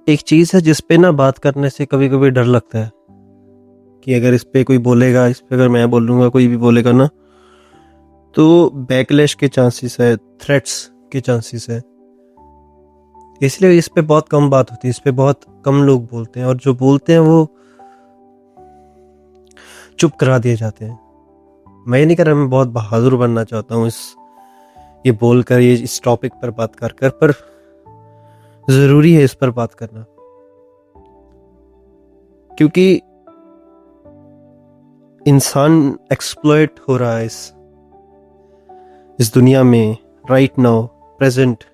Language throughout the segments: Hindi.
एक चीज़ है जिस पे ना बात करने से कभी कभी डर लगता है कि अगर इस पे कोई बोलेगा, इस पे अगर मैं बोलूँगा, कोई भी बोलेगा ना, तो बैकलैश के चांसेस है, थ्रेट्स के चांसेस है। इसलिए इस पे बहुत कम बात होती है, इस पे बहुत कम लोग बोलते हैं, और जो बोलते हैं वो चुप करा दिए जाते हैं। मैं ये नहीं कर रहा मैं बहुत बहादुर बनना चाहता हूँ ये बोलकर, ये इस टॉपिक पर बात कर पर ज़रूरी है इस पर बात करना, क्योंकि इंसान एक्सप्लॉइट हो रहा है इस दुनिया में राइट नाउ, प्रेजेंट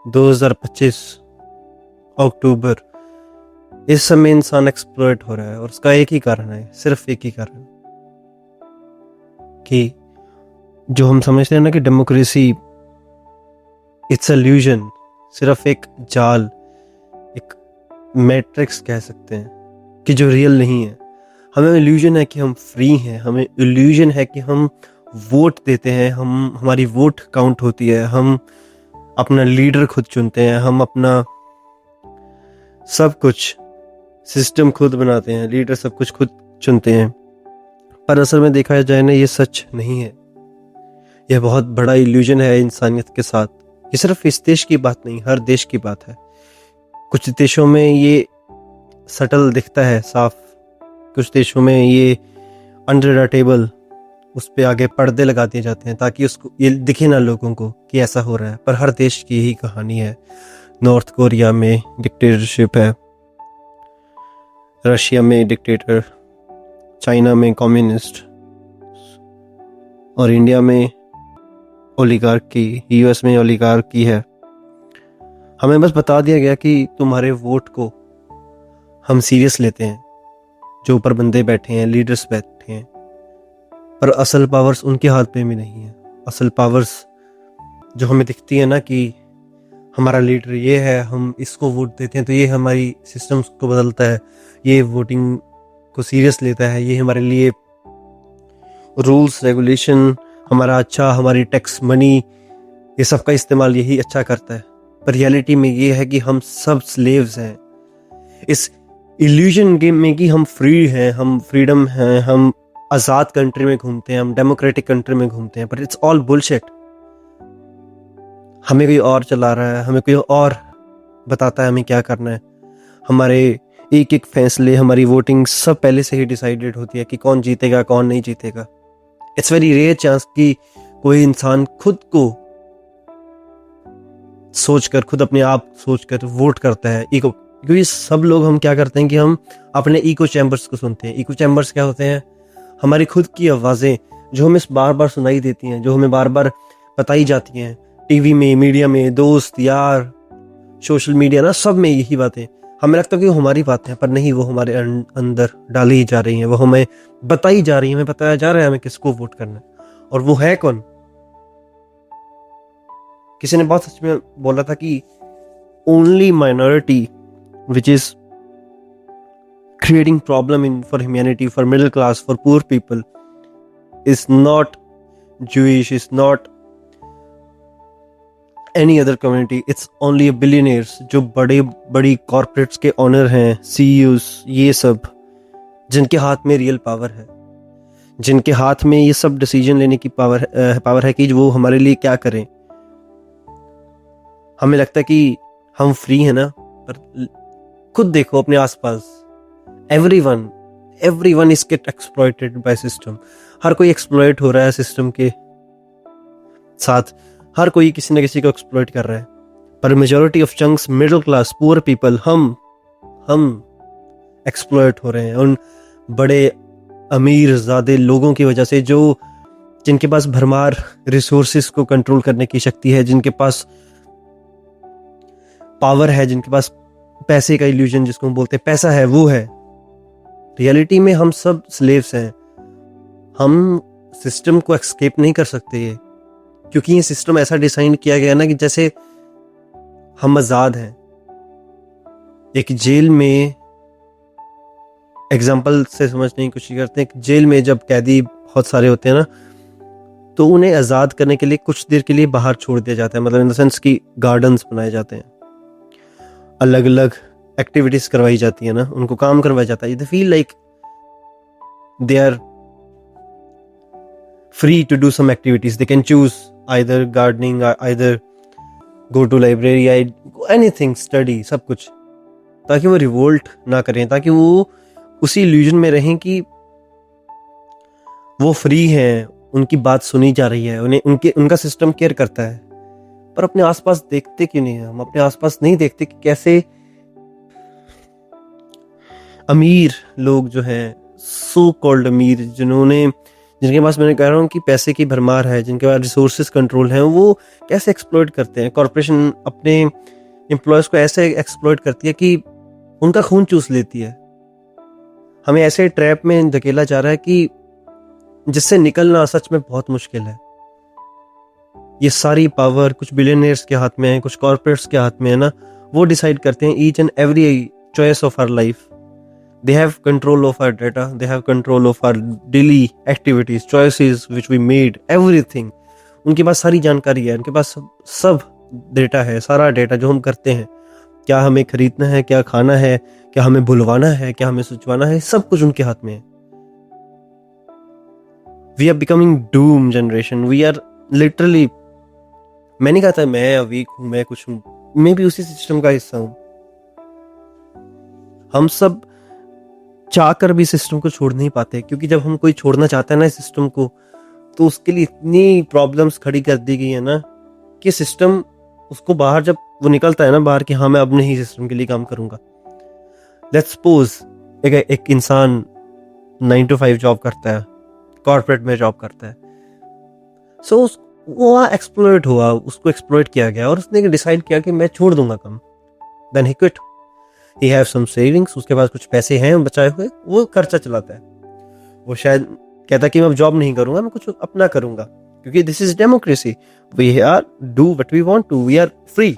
2025 अक्टूबर। इस समय इंसान एक्सप्लॉइट हो रहा है, और उसका एक ही कारण है, सिर्फ एक ही कारण, कि जो हम समझते हैं ना कि डेमोक्रेसी इट्स इल्यूजन, सिर्फ एक जाल, एक मैट्रिक्स कह सकते हैं, कि जो रियल नहीं है। हमें इल्यूजन है कि हम फ्री हैं, हमें इल्यूजन है कि हम वोट देते हैं, हमारी वोट काउंट होती है, हम अपना लीडर खुद चुनते हैं, हम अपना सब कुछ सिस्टम खुद बनाते हैं, लीडर सब कुछ खुद चुनते हैं। पर असल में देखा जाए ना, ये सच नहीं है। यह बहुत बड़ा इल्यूजन है इंसानियत के साथ। ये सिर्फ इस देश की बात नहीं, हर देश की बात है। कुछ देशों में ये सटल दिखता है साफ, कुछ देशों में ये अंडर द टेबल, उस पे आगे पर्दे लगा दिए जाते हैं ताकि उसको ये दिखे ना लोगों को कि ऐसा हो रहा है। पर हर देश की यही कहानी है। नॉर्थ कोरिया में डिक्टेटरशिप है, रशिया में डिक्टेटर, चाइना में कम्युनिस्ट, और इंडिया में ओलिगार्की, यूएस में ओलिगार्की है। हमें बस बता दिया गया कि तुम्हारे वोट को हम सीरियस लेते हैं, जो ऊपर बंदे बैठे हैं, लीडर्स बैठे हैं, पर असल पावर्स उनके हाथ में भी नहीं है। असल पावर्स जो हमें दिखती है ना कि हमारा लीडर ये है, हम इसको वोट देते हैं तो ये हमारी सिस्टम्स को बदलता है, ये वोटिंग को सीरियस लेता है, ये हमारे लिए रूल्स रेगुलेशन, हमारा अच्छा, हमारी टैक्स मनी, ये सब का इस्तेमाल यही अच्छा करता है। पर रियलिटी में ये है कि हम सब स्लेव्स हैं इस इल्यूजन गेम में कि हम फ्री हैं, हम फ्रीडम हैं, हम आज़ाद कंट्री में घूमते हैं, हम डेमोक्रेटिक कंट्री में घूमते हैं। पर इट्स ऑल बुलशिट। हमें कोई और चला रहा है, हमें कोई और बताता है हमें क्या करना है। हमारे एक एक फैसले, हमारी वोटिंग सब पहले से ही डिसाइडेड होती है कि कौन जीतेगा कौन नहीं जीतेगा। इट्स वेरी रेयर चांस कि कोई इंसान खुद को सोचकर, खुद अपने आप सोचकर वोट करता है। इको, क्योंकि सब लोग हम क्या करते हैं कि हम अपने इको चैम्बर्स को सुनते हैं। इको चैम्बर्स क्या होते हैं? हमारी खुद की आवाज़ें जो हमें बार बार सुनाई देती हैं, जो हमें बार बार बताई जाती हैं, टीवी में, मीडिया में, दोस्त यार, सोशल मीडिया ना, सब में यही बातें। हमें लगता है कि वो हमारी बातें हैं, पर नहीं, वो हमारे अंदर डाली जा रही हैं, वो हमें बताई जा रही हैं, हमें बताया जा रहा है हमें किसको वोट करना है। और वो है कौन? किसी ने बहुत सच में बोला था कि only minority which is creating problem for humanity, for middle class, for poor people is not Jewish, is not any other community, it's only billionaires, जो बड़े बड़ी कॉर्पोरेट्स के ऑनर हैं, CEOs, ये सब, जिनके हाथ में रियल पावर है, जिनके हाथ में ये सब डिसीजन लेने की पावर है कि वो हमारे लिए क्या करें। हमें लगता है कि हम फ्री हैं ना, पर खुद देखो अपने आसपास, everyone is get exploited by system. हर कोई एक्सप्लॉइट हो रहा है सिस्टम के साथ, हर कोई किसी न किसी को एक्सप्लॉइट कर रहा है। पर majority of chunks, middle class, poor people, हम एक्सप्लॉइट हो रहे हैं उन बड़े अमीर ज़्यादा लोगों की वजह से, जो जिनके पास भरमार रिसोर्सेज को कंट्रोल करने की शक्ति है, जिनके पास पावर है, जिनके पास पैसे का इल्यूजन जिसको हम बोलते हैं, पैसा है, वो है। रियलिटी में हम सब स्लेव्स हैं। हम सिस्टम को एस्केप नहीं कर सकते ये, क्योंकि ये सिस्टम ऐसा डिजाइन किया गया ना कि जैसे हम आज़ाद हैं। एक जेल में एग्जाम्पल से समझने की कोशिश करते हैं। जेल में जब कैदी बहुत सारे होते हैं ना, तो उन्हें आज़ाद करने के लिए कुछ देर के लिए बाहर छोड़ दिया जाता है, मतलब इन द सेंस कि गार्डन्स बनाए जाते हैं। अलग अलग एक्टिविटीज करवाई जाती है ना, उनको काम करवाया जाता है, they feel like they are free to do some activities. They can choose either gardening or either go to library, anything, study, सब कुछ, ताकि वो रिवोल्ट ना करें, ताकि वो उसी इल्यूजन में रहें कि वो फ्री हैं, उनकी बात सुनी जा रही है, उन्हें उनका सिस्टम केयर करता है। पर अपने आसपास देखते क्यों नहीं है? हम अपने आसपास नहीं देखते कि कैसे अमीर लोग जो हैं, सो कॉल्ड अमीर, जिनके पास, मैंने कह रहा हूँ कि पैसे की भरमार है, जिनके पास रिसोर्सेज कंट्रोल है, वो कैसे एक्सप्लॉइट करते हैं। कॉर्पोरेशन अपने एम्प्लॉयज को ऐसे एक्सप्लॉइट करती है कि उनका खून चूस लेती है। हमें ऐसे ट्रैप में धकेला जा रहा है कि जिससे निकलना सच में बहुत मुश्किल है। ये सारी पावर कुछ बिलियनियर्स के हाथ में है, कुछ कॉर्पोरेट्स के हाथ में है ना। वो डिसाइड करते हैं each and every choice of our life. They have control of our data. They have control of our daily activities, choices which we made, everything. उनके पास सारी जानकारी है, उनके पास सब डेटा है, सारा डेटा जो हम करते हैं, क्या हमें खरीदना है, क्या खाना है, क्या हमें बुलवाना है, क्या हमें सोचवाना है, सब कुछ उनके हाथ में है। We are becoming doom generation. We are literally, मैं नहीं कहता मैं वीक हूँ, मैं कुछ हूँ, मैं भी उसी सिस्टम का हिस्सा हूँ। हम सब चाहकर भी सिस्टम को छोड़ नहीं पाते, क्योंकि जब हम कोई छोड़ना चाहता है ना सिस्टम को, तो उसके लिए इतनी प्रॉब्लम्स खड़ी कर दी गई है ना कि सिस्टम उसको बाहर, जब वो निकलता है ना बाहर कि हाँ मैं अब नहीं सिस्टम के लिए काम करूंगा। लेट्स सपोज एक इंसान 9 to 5 जॉब करता है, कॉर्पोरेट में जॉब करता है, सो वो एक्सप्लॉइट हुआ, उसको एक्सप्लॉइट किया गया और उसने डिसाइड किया कि मैं छोड़ दूंगा काम। Then he quit. He have some savings, उसके पास कुछ पैसे हैं बचाए हुए, वो खर्चा चलाता है। वो शायद कहता है कि मैं अब जॉब नहीं करूंगा, मैं कुछ अपना करूंगा, क्योंकि this is democracy, we are do what we want to, we are free.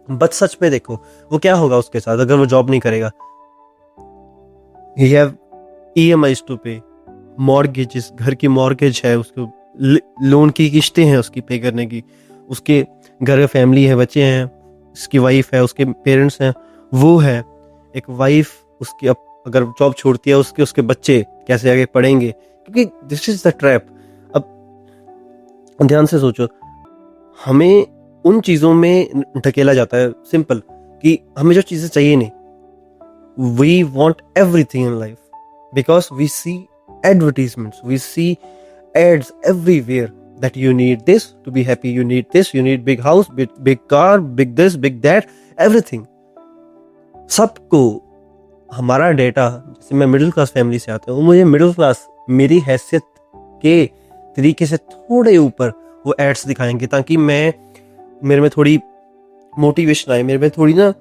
But सच में देखो वो क्या होगा उसके साथ अगर वो जॉब नहीं करेगा। He have EMIs to pay, mortgages, घर की मॉर्गेज है, उसको लोन की किस्तें हैं उसकी पे करने की, उसके घर में फैमिली है, बच्चे हैं, उसकी वाइफ है, उसके पेरेंट्स हैं, वो है एक वाइफ उसकी। अब अगर जॉब छोड़ती है उसके बच्चे कैसे आगे पढ़ेंगे, क्योंकि दिस इज द ट्रैप। अब ध्यान से सोचो, हमें उन चीजों में ढकेला जाता है, सिंपल, कि हमें जो चीजें चाहिए नहीं, we want everything in life because we see advertisements, we see ads everywhere that you need this to be happy, you need this, you need big house, big car, big this, big that, everything। सबको हमारा डेटा, जैसे मैं मिडिल क्लास फैमिली से आता हूँ, मुझे मिडिल क्लास मेरी हैसियत के तरीके से थोड़े ऊपर वो एड्स दिखाएंगे, ताकि मेरे में थोड़ी मोटिवेशन आए, मेरे में थोड़ी ना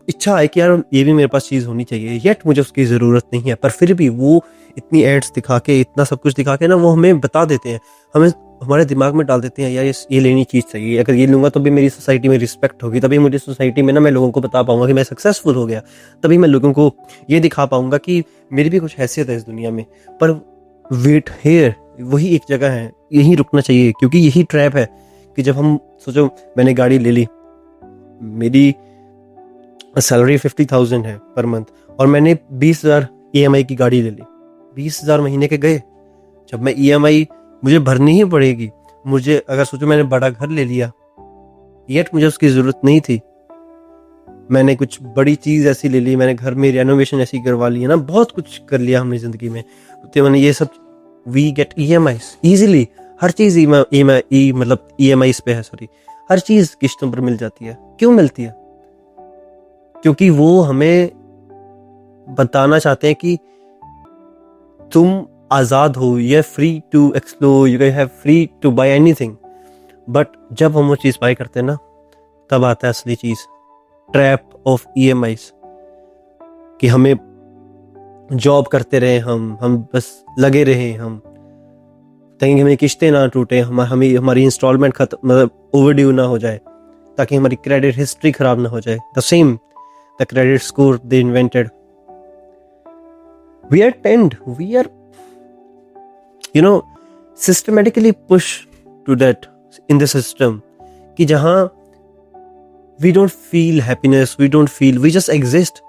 इच्छा आए कि यार ये भी मेरे पास चीज़ होनी चाहिए, येट मुझे उसकी ज़रूरत नहीं है। पर फिर भी वो इतनी एड्स दिखा के, इतना सब कुछ दिखा के ना, वो हमें बता देते हैं, हमें हमारे दिमाग में डाल देते हैं यार ये लेनी चीज़ चाहिए, अगर ये लूँगा तो भी मेरी सोसाइटी में रिस्पेक्ट होगी, तभी मुझे सोसाइटी में ना मैं लोगों को बता पाऊंगा कि मैं सक्सेसफुल हो गया, तभी मैं लोगों को ये दिखा पाऊंगा कि मेरी भी कुछ हैसियत है इस दुनिया में। पर वेट हियर, वही एक जगह है, यहीं रुकना चाहिए, क्योंकि यही ट्रैप है कि जब हम सोचो मैंने गाड़ी ले ली, मेरी सैलरी 50,000 है पर मंथ, और मैंने 20,000 EMI की गाड़ी ले ली, 20,000 महीने के गए। जब मैं EMI मुझे भरनी ही पड़ेगी, मुझे अगर सोचो मैंने बड़ा घर ले लिया, येट मुझे उसकी ज़रूरत नहीं थी, मैंने कुछ बड़ी चीज़ ऐसी ले ली, मैंने घर में रेनोवेशन ऐसी करवा ली है ना, बहुत कुछ कर लिया हमने ज़िंदगी में, तो मैंने ये सब, वी गेट EMIs ईजिली, हर चीज़ मतलब EMIs पे है, सॉरी, हर चीज़ किस्तों पर मिल जाती है। क्यों मिलती है? क्योंकि वो हमें बताना चाहते हैं कि तुम आज़ाद हो, you are free to explore, you have free to buy anything. But जब हम वो चीज़ बाय करते हैं ना, तब आता है असली चीज़, ट्रैप ऑफ EMIs, कि हमें जॉब करते रहे, हम बस लगे रहे, हम ताकि हमें किस्तें ना टूटे, हमारी इंस्टॉलमेंट खत्म, मतलब ओवरड्यू ना हो जाए, ताकि हमारी क्रेडिट हिस्ट्री खराब ना हो जाए। The same the credit score they invented, we are systematically push to that in the system, कि जहां we don't feel happiness, we don't feel, we just exist.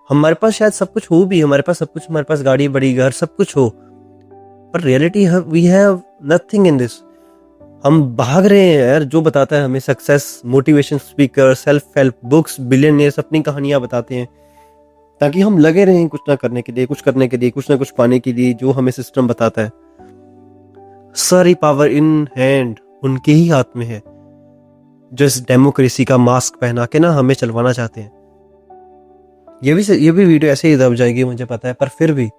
हमारे पास शायद सब कुछ हो भी, हमारे पास सब कुछ, हमारे पास गाड़ी, बड़ी घर, सब कुछ हो, पर reality we have nothing in this. हम भाग रहे हैं यार, जो बताता है हमें success, motivation speaker, self help books, billionaires अपनी कहानियां बताते हैं ताकि हम लगे रहें कुछ ना करने के लिए, कुछ करने के लिए, कुछ ना कुछ पाने के लिए, जो हमें सिस्टम बताता है। सारी पावर इन हैंड उनके ही हाथ में है, जो इस डेमोक्रेसी का मास्क पहना के ना हमें चलवाना चाहते हैं। ये भी वीडियो ऐसे ही दब जाएगी मुझे पता है, पर फिर भी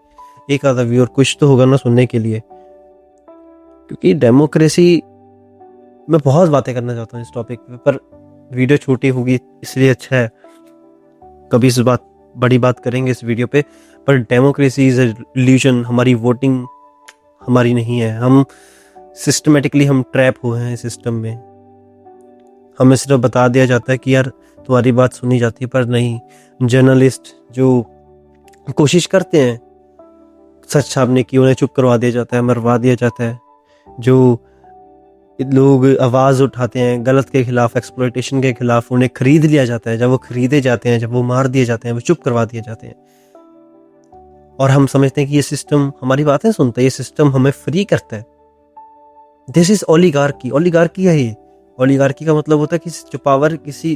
एक आधा व्यूअर कुछ तो होगा ना सुनने के लिए, क्योंकि डेमोक्रेसी, मैं बहुत बातें करना चाहता हूँ इस टॉपिक पे, पर वीडियो छोटी होगी इसलिए अच्छा है, कभी इस बात बड़ी बात करेंगे इस वीडियो पे। पर डेमोक्रेसी इज इल्यूजन, हमारी वोटिंग हमारी नहीं है, हम सिस्टमेटिकली हम ट्रैप हुए हैं सिस्टम में। हमें सिर्फ बता दिया जाता है कि यार तुम्हारी बात सुनी जाती है, पर नहीं। जर्नलिस्ट जो कोशिश करते हैं सच छापने की, उन्हें चुप करवा दिया जाता है, मरवा दिया जाता है। जो लोग आवाज़ उठाते हैं गलत के खिलाफ, एक्सप्लॉयटेशन के खिलाफ, उन्हें खरीद लिया जाता है। जब वो खरीदे जाते हैं, जब वो मार दिए जाते हैं, वो चुप करवा दिए जाते हैं। और हम समझते हैं कि ये सिस्टम हमारी बातें सुनता है, ये सिस्टम हमें फ्री करता है। This is oligarchy. ओलिगार्की है ये। ओलिगार्की का मतलब होता है कि जो पावर किसी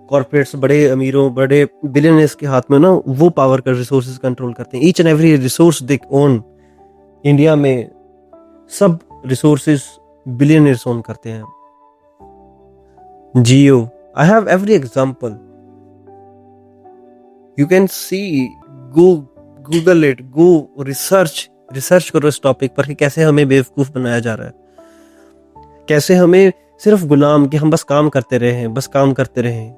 कॉर्पोरेट्स, बड़े अमीरों, बड़े बिलियनर्स के हाथ में ना, वो पावर का रिसोर्सेज कंट्रोल करते हैं। Each and every resource they own. India में सब रिसोर्सेज बिलियनर्स ओन करते हैं। Jio, I have every example, you can see, go Google it, go research करो इस टॉपिक पर कि कैसे हमें बेवकूफ बनाया जा रहा है, कैसे हमें सिर्फ गुलाम, कि हम बस काम करते रहें, बस काम करते रहें।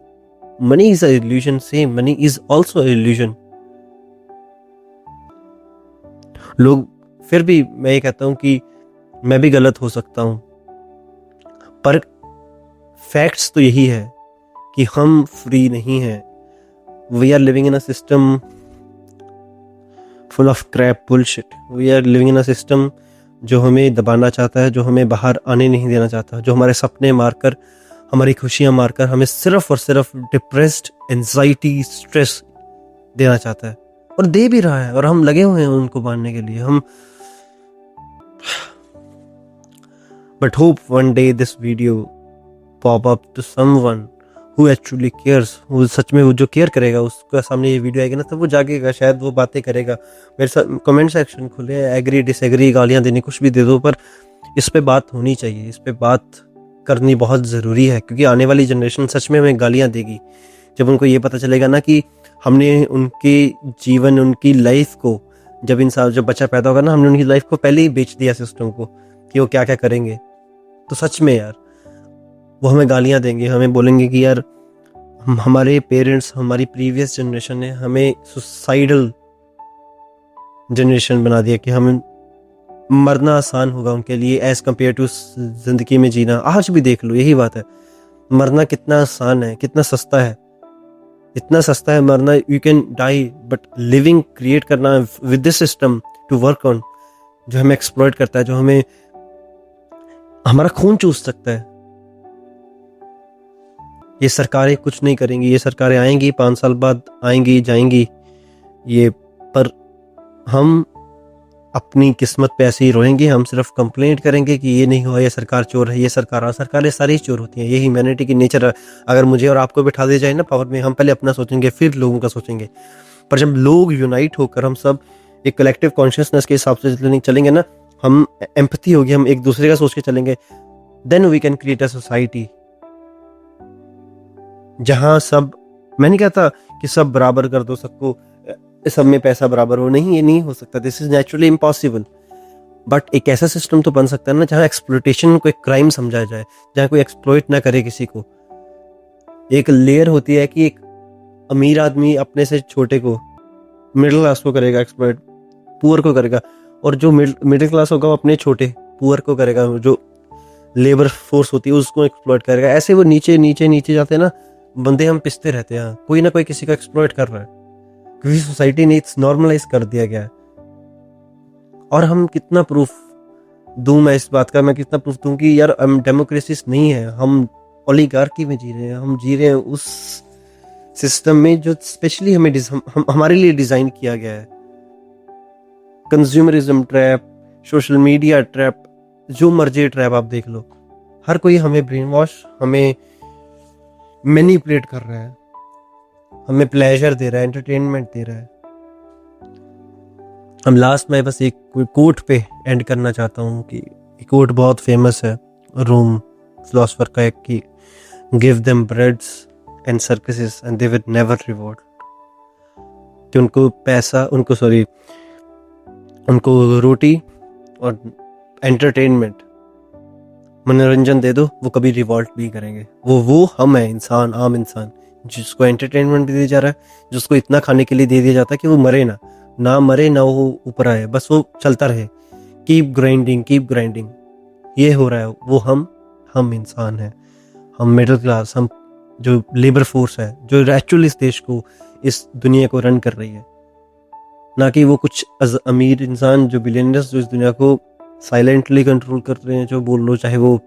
Money is a illusion, same money is also a illusion. लोग, फिर भी मैं ये कहता हूं कि मैं भी गलत हो सकता हूं, पर फैक्ट्स तो यही है कि हम फ्री नहीं हैं। We are living in a system full of crap bullshit. We are living in a system जो हमें दबाना चाहता है, जो हमें बाहर आने नहीं देना चाहता, जो हमारे सपने मारकर, हमारी खुशियां मारकर हमें सिर्फ और सिर्फ डिप्रेस्ड, एंजाइटी, स्ट्रेस देना चाहता है, और दे भी रहा है, और हम लगे हुए हैं उनको मारने के लिए। हम but hope one day this video pop up to someone who actually cares, वो सच में, वो जो केयर करेगा, उसका सामने ये वीडियो आएगी ना, तो वो जागेगा, शायद वो बातें करेगा। मेरे साथ कमेंट सेक्शन खुले, एग्री डिसएग्री, गालियां देनी, कुछ भी दे दो, पर इस पे बात होनी चाहिए, इस पे बात करनी बहुत ज़रूरी है, क्योंकि आने वाली जनरेशन सच में हमें गालियां देगी जब उनको ये पता चलेगा ना कि हमने उनके जीवन, उनकी लाइफ को, जब बच्चा पैदा होगा ना, हमने उनकी लाइफ को पहले ही बेच दिया सिस्टम को कि वो क्या क्या करेंगे। तो सच में यार वो हमें गालियां देंगे, हमें बोलेंगे कि यार हमारे पेरेंट्स, हमारी प्रीवियस जनरेशन ने हमें सुसाइडल जनरेशन बना दिया, कि हमें मरना आसान होगा उनके लिए एज कम्पेयर टू जिंदगी में जीना। आज भी देख लो, यही बात है, मरना कितना आसान है, कितना सस्ता है, इतना सस्ता है मरना, you can die, but living create करना with this system to work on, जो हमें एक्सप्लॉइट करता है, जो हमें हमारा खून चूस सकता है। ये सरकारें कुछ नहीं करेंगी, ये सरकारें आएंगी 5 साल बाद, आएंगी जाएंगी ये, पर हम अपनी किस्मत पे ऐसे ही रोएंगे। हम सिर्फ कंप्लेंट करेंगे कि ये नहीं हुआ, ये सरकार चोर है, ये सरकारें सारी चोर होती हैं। ये ह्यूमैनिटी की नेचर है। अगर मुझे और आपको बिठा दिया जाए ना पावर में, हम पहले अपना सोचेंगे, फिर लोगों का सोचेंगे। पर जब लोग यूनाइट होकर, हम सब एक कलेक्टिव कॉन्शियसनेस के हिसाब से चलेंगे ना, हम एम्पैथी होगी, हम एक दूसरे का सोच के चलेंगे, then we can create a society जहां सब, मैं नहीं कहता कि सब बराबर कर दो, सबको, सब में पैसा बराबर हो, नहीं, ये नहीं हो सकता, this is naturally impossible. But एक ऐसा सिस्टम तो बन सकता है ना, जहां एक्सप्लॉयटेशन को एक क्राइम समझा जाए, जहां कोई एक्सप्लॉइट ना करे किसी को। एक लेयर होती है कि एक अमीर आदमी अपने से छोटे को, मिडिल क्लास को करेगा एक्सप्लॉइट, पुअर को करेगा, और जो मिडिल क्लास होगा वो अपने छोटे पुअर को करेगा, जो लेबर फोर्स होती है उसको एक्सप्लॉइट करेगा। ऐसे वो नीचे नीचे नीचे जाते हैं ना बंदे, हम पिसते रहते हैं, कोई ना कोई किसी का एक्सप्लॉइट कर रहा है, क्योंकि सोसाइटी ने इट्स नॉर्मलाइज कर दिया गया है। और हम कितना प्रूफ दूं मैं इस बात का, मैं कितना प्रूफ दूं कि यार हम डेमोक्रेसी नहीं है, हम ओलिगार्की में जी रहे हैं, हम जी रहे हैं उस सिस्टम में जो स्पेशली हमारे लिए डिजाइन किया गया है। Consumerism trap, social media trap, जो मर्जी ट्रैप आप देख लो, हर कोई हमें ब्रेन वॉश, हमें मैनिपुलेट कर रहा है, हमें प्लेजर दे रहा है, एंटरटेनमेंट दे रहा है। हम लास्ट में बस एक कोई कोट पे एंड करना चाहता हूँ कि एक कोट बहुत फेमस है रोम फिलोसफर का, एक कि give them breads and circuses and they will never reward. कि उनको रोटी और एंटरटेनमेंट, मनोरंजन दे दो, वो कभी रिवॉल्ट नहीं करेंगे। वो हम है इंसान, आम इंसान, जिसको एंटरटेनमेंट भी दिया जा रहा है, जिसको इतना खाने के लिए दे दिया जाता है कि वो मरे ना मरे ना वो ऊपर आए, बस वो चलता रहे, कीप ग्राइंडिंग। ये हो रहा है। वो हम इंसान हैं, हम मिडिल क्लास, हम जो लेबर फोर्स है, जो एक्चुअली इस देश को, इस दुनिया को रन कर रही है, ना कि वो कुछ अमीर इंसान जो बिलियनर्स, जो इस दुनिया को साइलेंटली कंट्रोल कर रहे हैं, जो बोल लो, चाहे वो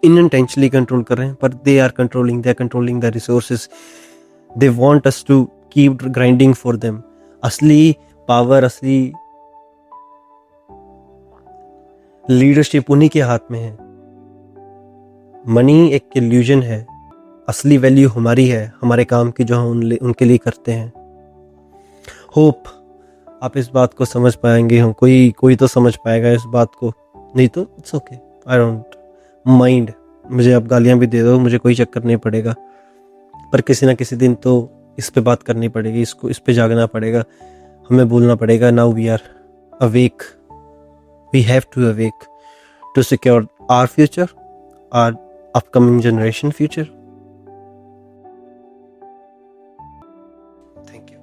इनइंटेंशनली कंट्रोल कर रहे हैं, पर they are controlling the resources. They want us to keep grinding for them. असली पावर, असली लीडरशिप उन्हीं के हाथ में है। मनी एक इल्यूजन है, असली वैल्यू हमारी है, हमारे काम की, जो हम उनके लिए करते हैं। होप आप इस बात को समझ पाएंगे, हम कोई तो समझ पाएगा इस बात को, नहीं तो it's okay, I don't mind. मुझे आप गालियां भी दे दो, मुझे कोई चक्कर नहीं पड़ेगा, पर किसी ना किसी दिन तो इस पे बात करनी पड़ेगी, इस पे जागना पड़ेगा, हमें बोलना पड़ेगा। Now we are awake, we have to awake to secure our future, our upcoming generation future. Thank you.